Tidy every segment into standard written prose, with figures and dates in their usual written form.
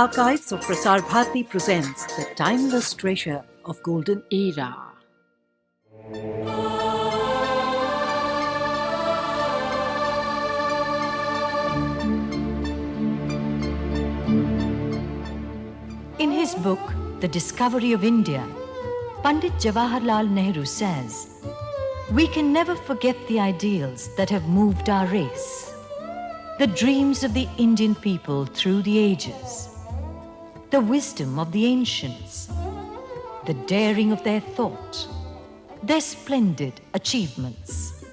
Archives of Prasar Bharati presents the timeless treasure of Golden Era. In his book, The Discovery of India, Pandit Jawaharlal Nehru says, "We can never forget the ideals that have moved our race, the dreams of the Indian people through the ages, the wisdom of the ancients, the daring of their thought, their splendid achievements.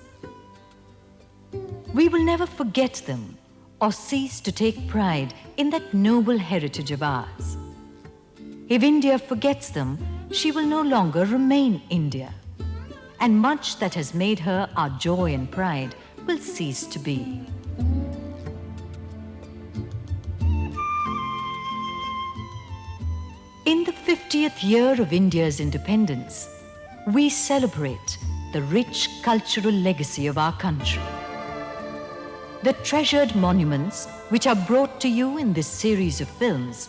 We will never forget them or cease to take pride in that noble heritage of ours. If India forgets them, she will no longer remain India, and much that has made her our joy and pride will cease to be." In the 50th year of India's independence, we celebrate the rich cultural legacy of our country. The treasured monuments which are brought to you in this series of films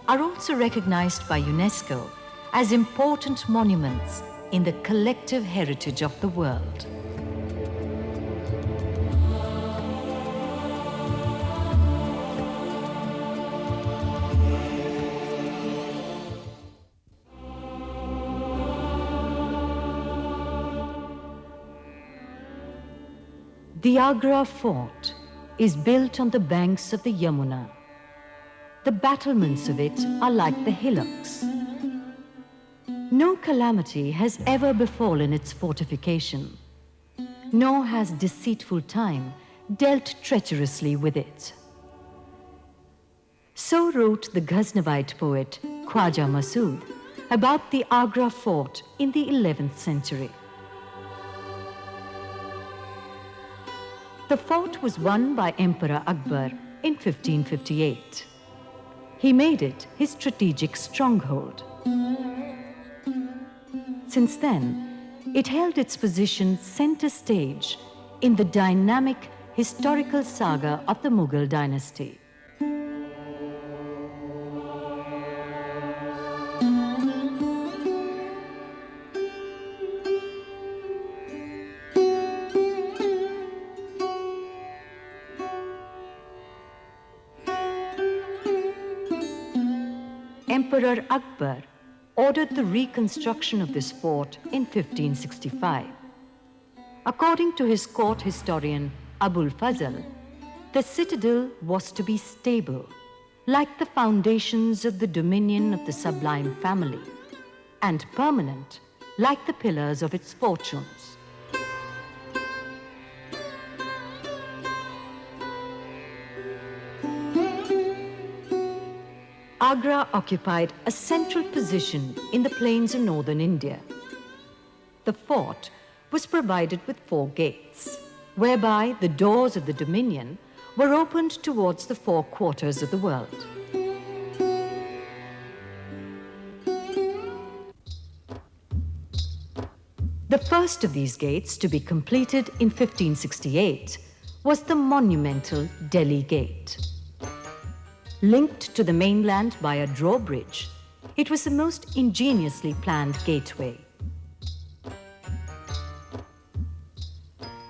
are also recognized by UNESCO as important monuments in the collective heritage of the world. The Agra Fort is built on the banks of the Yamuna. The battlements of it are like the hillocks. No calamity has ever befallen its fortification, nor has deceitful time dealt treacherously with it. So wrote the Ghaznavite poet Khwaja Masood about the Agra Fort in the 11th century. The fort was won by Emperor Akbar in 1558. He made it his strategic stronghold. Since then, it held its position center stage in the dynamic historical saga of the Mughal dynasty. Emperor Akbar ordered the reconstruction of this fort in 1565. According to his court historian Abul Fazl, the citadel was to be stable, like the foundations of the dominion of the sublime family, and permanent, like the pillars of its fortunes. Agra occupied a central position in the plains of northern India. The fort was provided with 4 gates, whereby the doors of the dominion were opened towards the 4 quarters of the world. The first of these gates to be completed in 1568 was the monumental Delhi Gate. Linked to the mainland by a drawbridge, it was the most ingeniously planned gateway.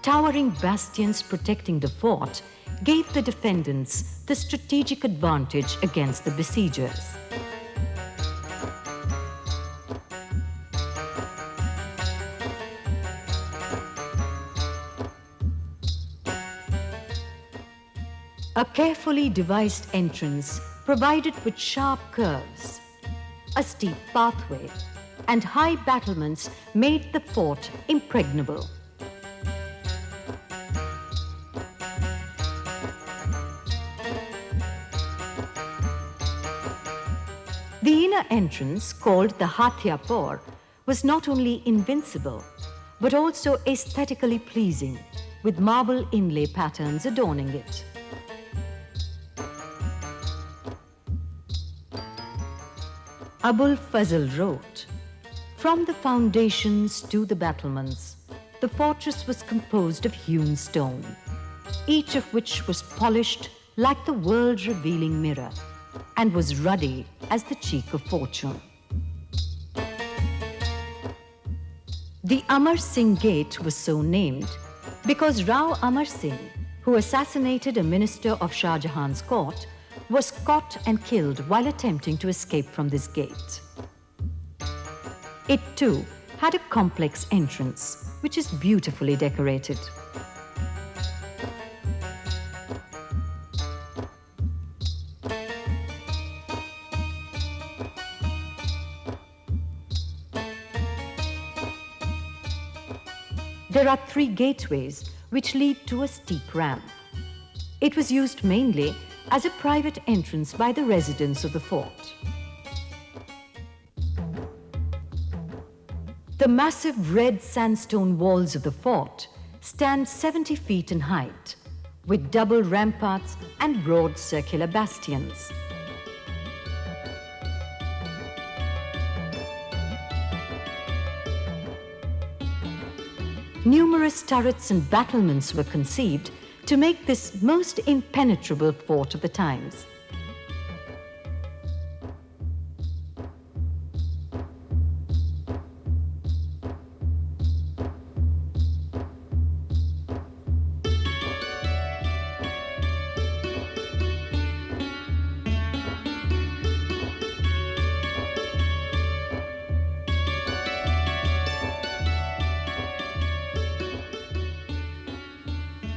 Towering bastions protecting the fort gave the defendants the strategic advantage against the besiegers. A carefully devised entrance provided with sharp curves, a steep pathway, and high battlements made the fort impregnable. The inner entrance, called the Hathia-por, was not only invincible, but also aesthetically pleasing, with marble inlay patterns adorning it. Abul Fazl wrote, "From the foundations to the battlements, the fortress was composed of hewn stone, each of which was polished like the world-revealing mirror, and was ruddy as the cheek of fortune. The Amar Singh Gate was so named because Rao Amar Singh, who assassinated a minister of Shah Jahan's court, was caught and killed while attempting to escape from this gate. It too had a complex entrance, which is beautifully decorated. There are 3 gateways which lead to a steep ramp. It was used mainly as a private entrance by the residents of the fort. The massive red sandstone walls of the fort stand 70 feet in height, with double ramparts and broad circular bastions. Numerous turrets and battlements were conceived to make this most impenetrable fort of the times.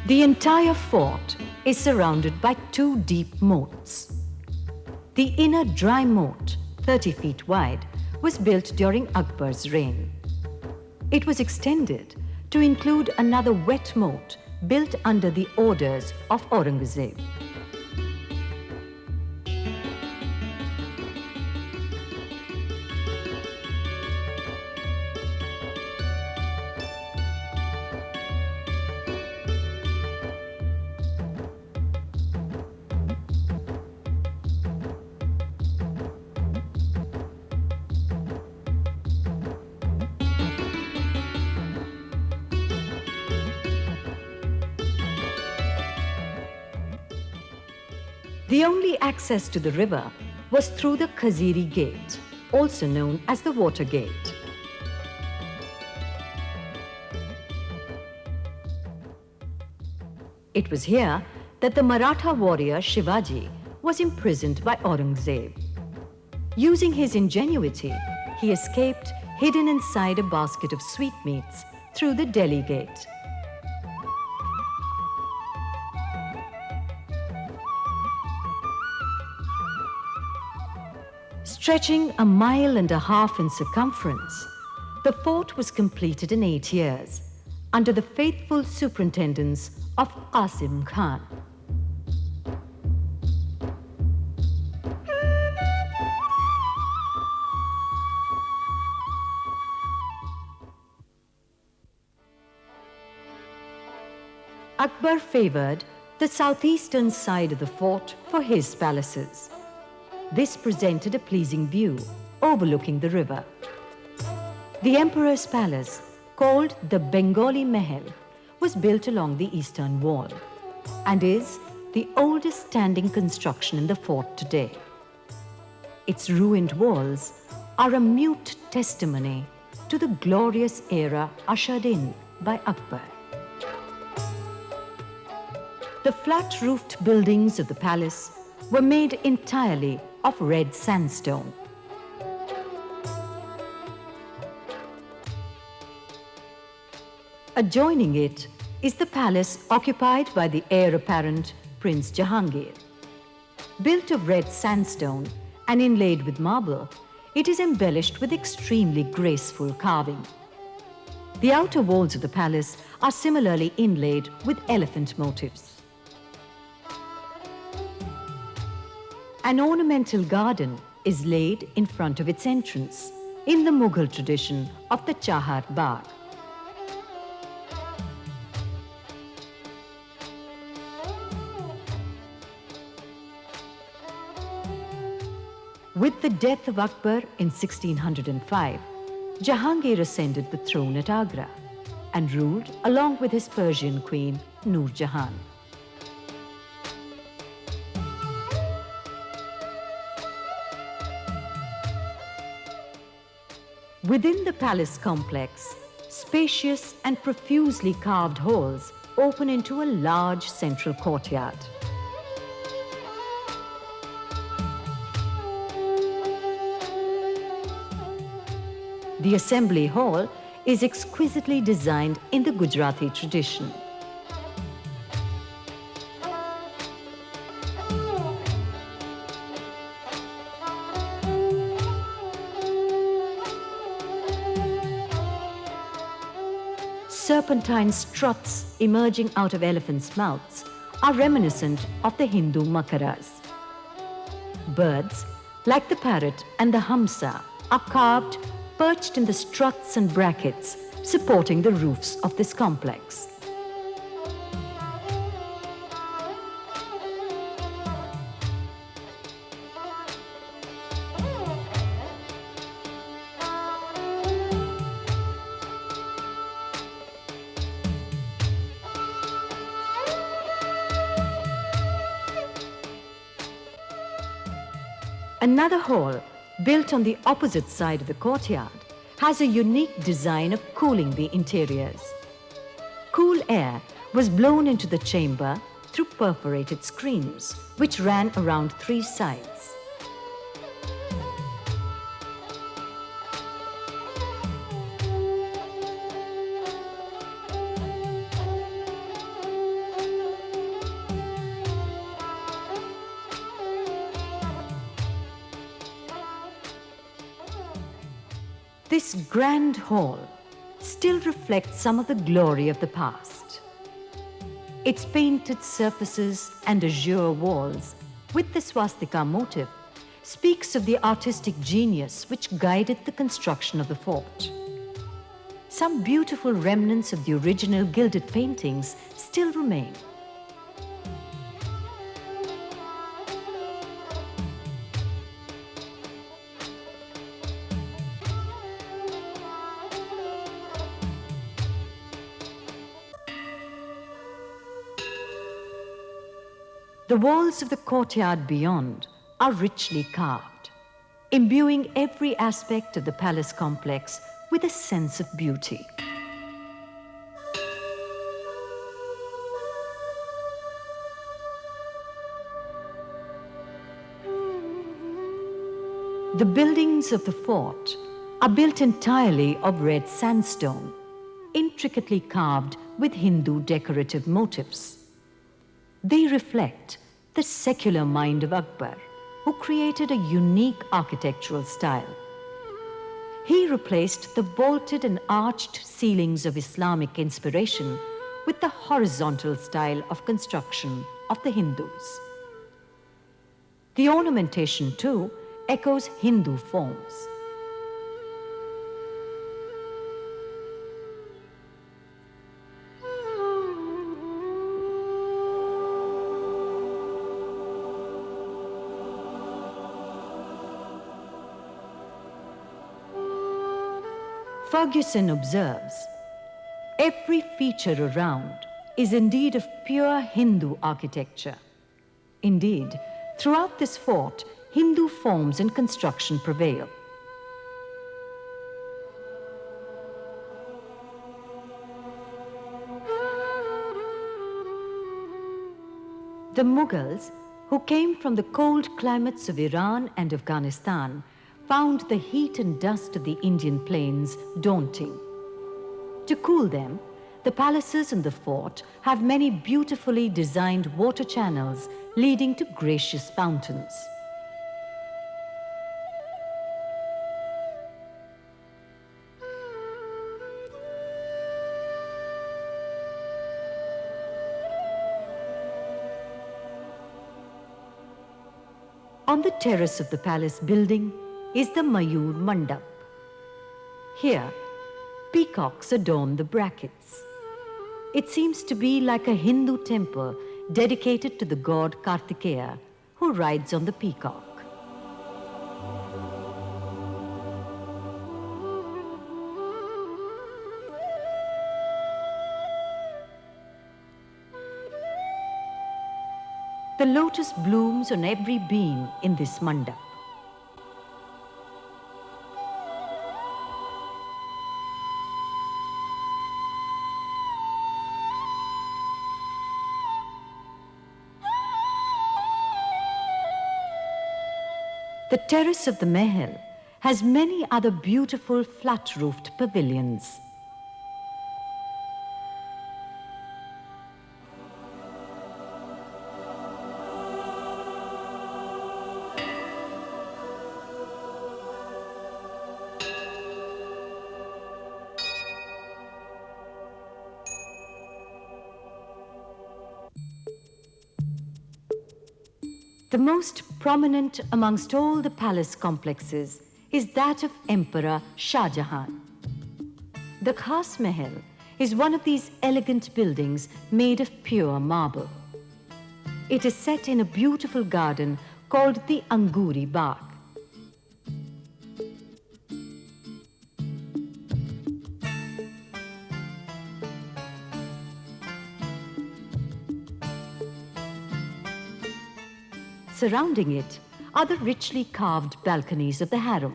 The entire fort is surrounded by 2 deep moats. The inner dry moat, 30 feet wide, was built during Akbar's reign. It was extended to include another wet moat built under the orders of Aurangzeb. The only access to the river was through the Khaziri Gate, also known as the Water Gate. It was here that the Maratha warrior Shivaji was imprisoned by Aurangzeb. Using his ingenuity, he escaped hidden inside a basket of sweetmeats through the Delhi Gate. Stretching 1.5 miles in circumference, the fort was completed in 8 years under the faithful superintendence of Qasim Khan. Akbar favored the southeastern side of the fort for his palaces. This presented a pleasing view overlooking the river. The emperor's palace, called the Bengali Mahal, was built along the eastern wall and is the oldest standing construction in the fort today. Its ruined walls are a mute testimony to the glorious era ushered in by Akbar. The flat-roofed buildings of the palace were made entirely of red sandstone. Adjoining it is the palace occupied by the heir apparent Prince Jahangir. Built of red sandstone and inlaid with marble, it is embellished with extremely graceful carving. The outer walls of the palace are similarly inlaid with elephant motifs. An ornamental garden is laid in front of its entrance, in the Mughal tradition of the Chahar Bagh. With the death of Akbar in 1605, Jahangir ascended the throne at Agra and ruled along with his Persian queen, Nur Jahan. Within the palace complex, spacious and profusely carved halls open into a large central courtyard. The assembly hall is exquisitely designed in the Gujarati tradition. Serpentine struts emerging out of elephants' mouths are reminiscent of the Hindu makaras. Birds, like the parrot and the hamsa, are carved, perched in the struts and brackets supporting the roofs of this complex. Another hall, built on the opposite side of the courtyard, has a unique design of cooling the interiors. Cool air was blown into the chamber through perforated screens, which ran around 3 sides. This grand hall still reflects some of the glory of the past. Its painted surfaces and azure walls, with the swastika motif, speaks of the artistic genius which guided the construction of the fort. Some beautiful remnants of the original gilded paintings still remain. The walls of the courtyard beyond are richly carved, imbuing every aspect of the palace complex with a sense of beauty. The buildings of the fort are built entirely of red sandstone, intricately carved with Hindu decorative motifs. They reflect the secular mind of Akbar, who created a unique architectural style. He replaced the vaulted and arched ceilings of Islamic inspiration with the horizontal style of construction of the Hindus. The ornamentation, too, echoes Hindu forms. Ferguson observes, every feature around is indeed of pure Hindu architecture. Indeed, throughout this fort, Hindu forms and construction prevail. The Mughals, who came from the cold climates of Iran and Afghanistan, found the heat and dust of the Indian plains daunting. To cool them, the palaces in the fort have many beautifully designed water channels leading to gracious fountains. On the terrace of the palace building is the Mayur Mandap. Here, peacocks adorn the brackets. It seems to be like a Hindu temple dedicated to the god Kartikeya, who rides on the peacock. The lotus blooms on every beam in this mandap. The terrace of the Mahal has many other beautiful flat-roofed pavilions. The most prominent amongst all the palace complexes is that of Emperor Shah Jahan. The Khas Mahal is one of these elegant buildings made of pure marble. It is set in a beautiful garden called the Anguri Bagh. Surrounding it are the richly carved balconies of the harem.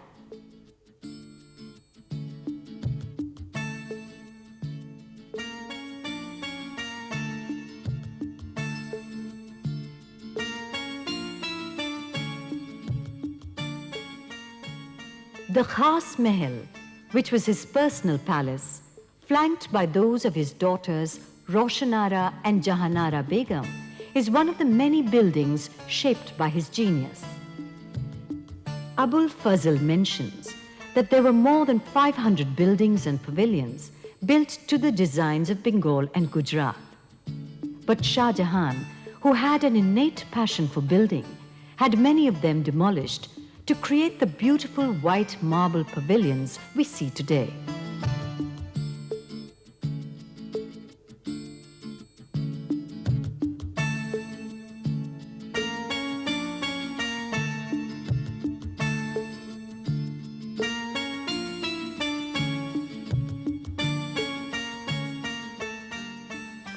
The Khas Mahal, which was his personal palace, flanked by those of his daughters Roshanara and Jahanara Begum, is one of the many buildings shaped by his genius. Abul Fazl mentions that there were more than 500 buildings and pavilions built to the designs of Bengal and Gujarat. But Shah Jahan, who had an innate passion for building, had many of them demolished to create the beautiful white marble pavilions we see today.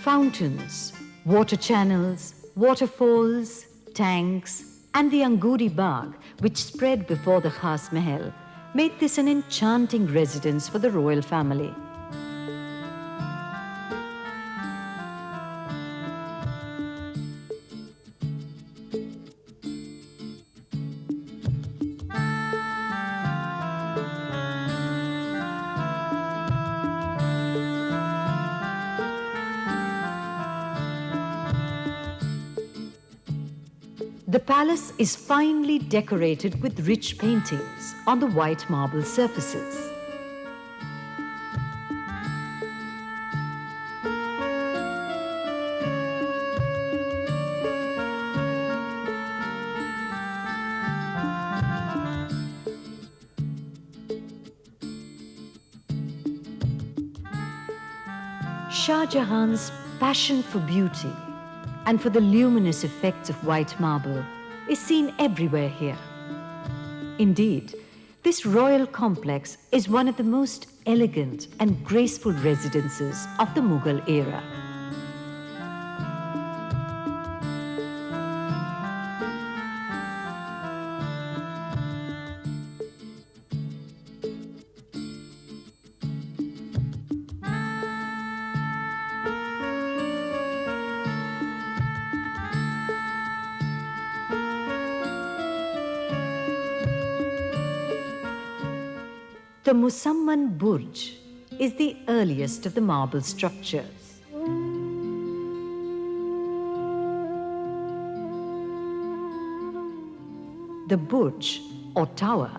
Fountains, water channels, waterfalls, tanks, and the Anguri Bagh, which spread before the Khas Mahal, made this an enchanting residence for the royal family. The palace is finely decorated with rich paintings on the white marble surfaces. Shah Jahan's passion for beauty and for the luminous effects of white marble is seen everywhere here. Indeed, this royal complex is one of the most elegant and graceful residences of the Mughal era. The Musamman Burj is the earliest of the marble structures. The Burj, or tower,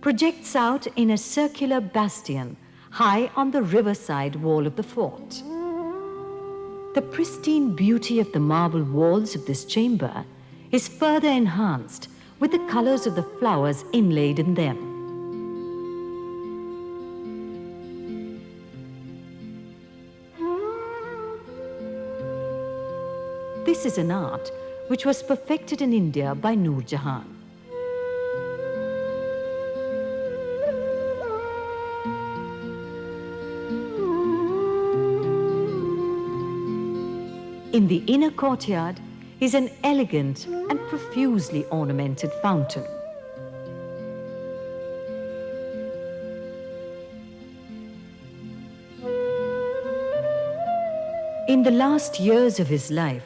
projects out in a circular bastion high on the riverside wall of the fort. The pristine beauty of the marble walls of this chamber is further enhanced with the colors of the flowers inlaid in them. This is an art which was perfected in India by Noor Jahan. In the inner courtyard is an elegant and profusely ornamented fountain. In the last years of his life,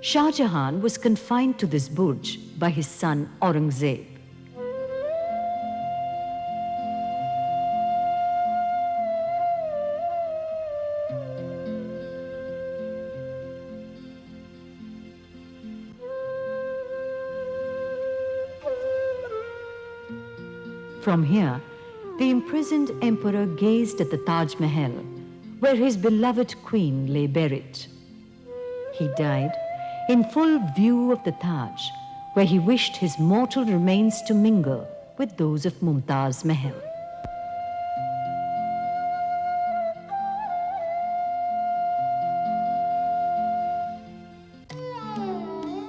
Shah Jahan was confined to this Burj by his son Aurangzeb. From here, the imprisoned emperor gazed at the Taj Mahal, where his beloved queen lay buried. He died in full view of the Taj, where he wished his mortal remains to mingle with those of Mumtaz Mahal.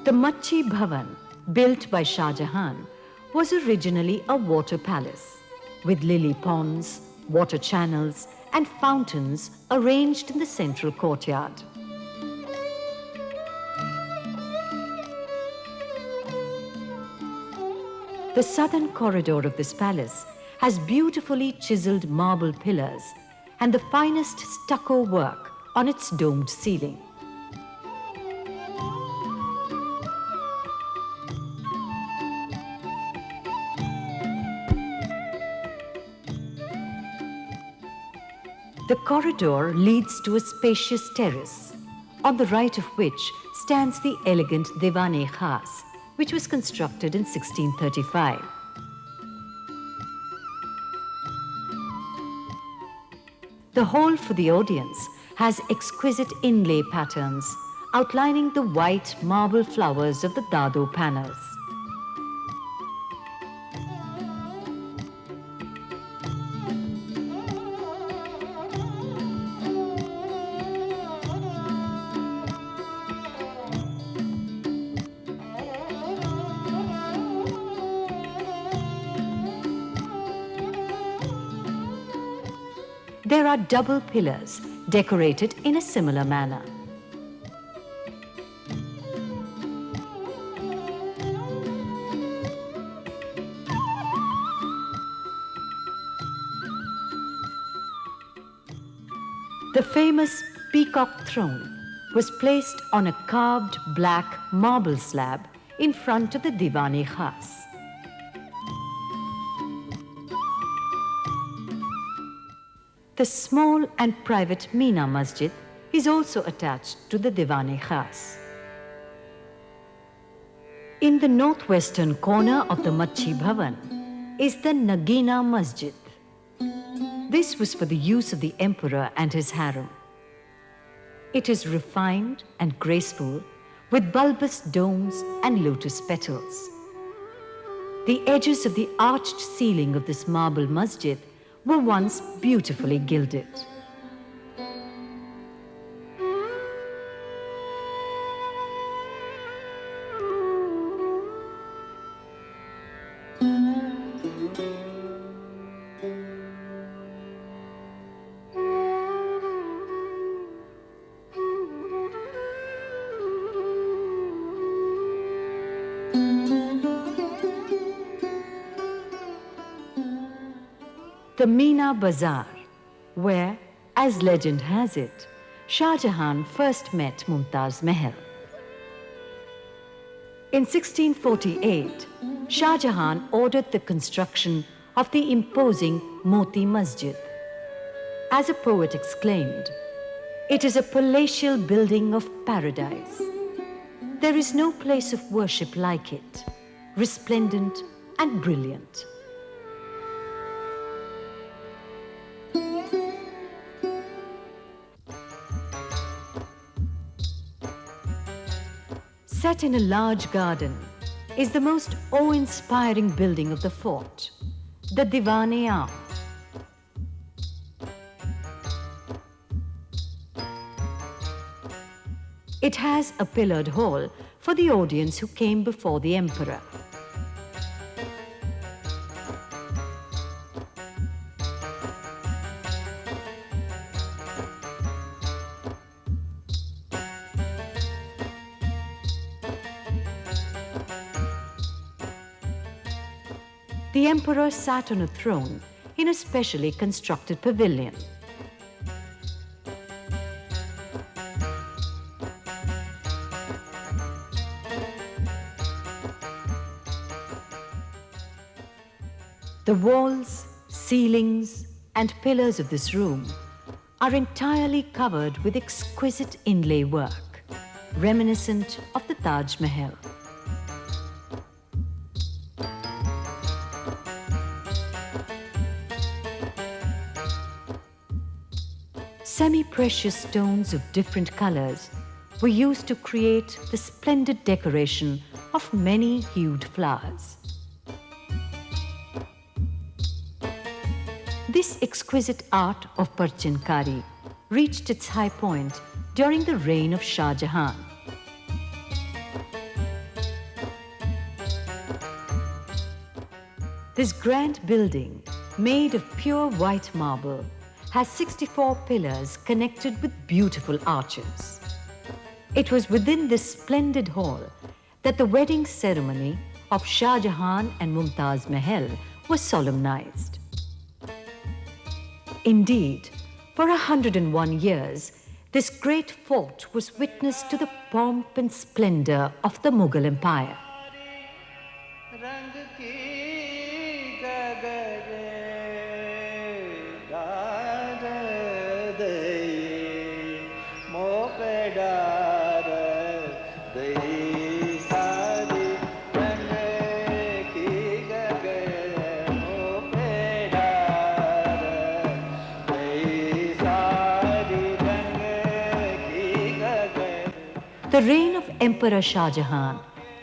The Machi Bhavan, built by Shah Jahan, was originally a water palace with lily ponds, water channels, and fountains arranged in the central courtyard. The southern corridor of this palace has beautifully chiseled marble pillars and the finest stucco work on its domed ceiling. The corridor leads to a spacious terrace, on the right of which stands the elegant Diwan-i-Khas, which was constructed in 1635. The hall for the audience has exquisite inlay patterns outlining the white marble flowers of the dado panels. There are double pillars decorated in a similar manner. The famous peacock throne was placed on a carved black marble slab in front of the Diwan-i-Khas. The small and private Meena Masjid is also attached to the Diwan-i-Khas. In the northwestern corner of the Machi Bhavan is the Nagina Masjid. This was for the use of the emperor and his harem. It is refined and graceful with bulbous domes and lotus petals. The edges of the arched ceiling of this marble masjid were once beautifully gilded. The Meena Bazaar, where, as legend has it, Shah Jahan first met Mumtaz Mahal. In 1648, Shah Jahan ordered the construction of the imposing Moti Masjid. As a poet exclaimed, "It is a palatial building of paradise. There is no place of worship like it, resplendent and brilliant." Set in a large garden is the most awe-inspiring building of the fort, the Diwan-i-Am. It has a pillared hall for the audience who came before the emperor. The emperor sat on a throne in a specially constructed pavilion. The walls, ceilings, and pillars of this room are entirely covered with exquisite inlay work, reminiscent of the Taj Mahal. Semi-precious stones of different colors were used to create the splendid decoration of many hued flowers. This exquisite art of Parchinkari reached its high point during the reign of Shah Jahan. This grand building, made of pure white marble, has 64 pillars connected with beautiful arches. It was within this splendid hall that the wedding ceremony of Shah Jahan and Mumtaz Mahal was solemnized. Indeed, for 101 years, this great fort was witness to the pomp and splendor of the Mughal Empire. The reign of Emperor Shah Jahan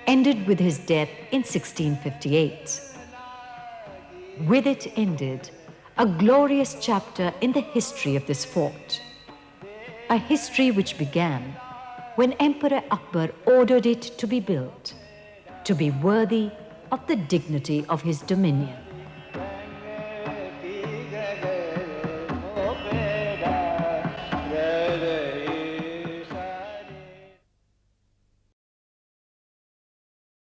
ended with his death in 1658. With it ended a glorious chapter in the history of this fort, a history which began when Emperor Akbar ordered it to be built, to be worthy of the dignity of his dominion.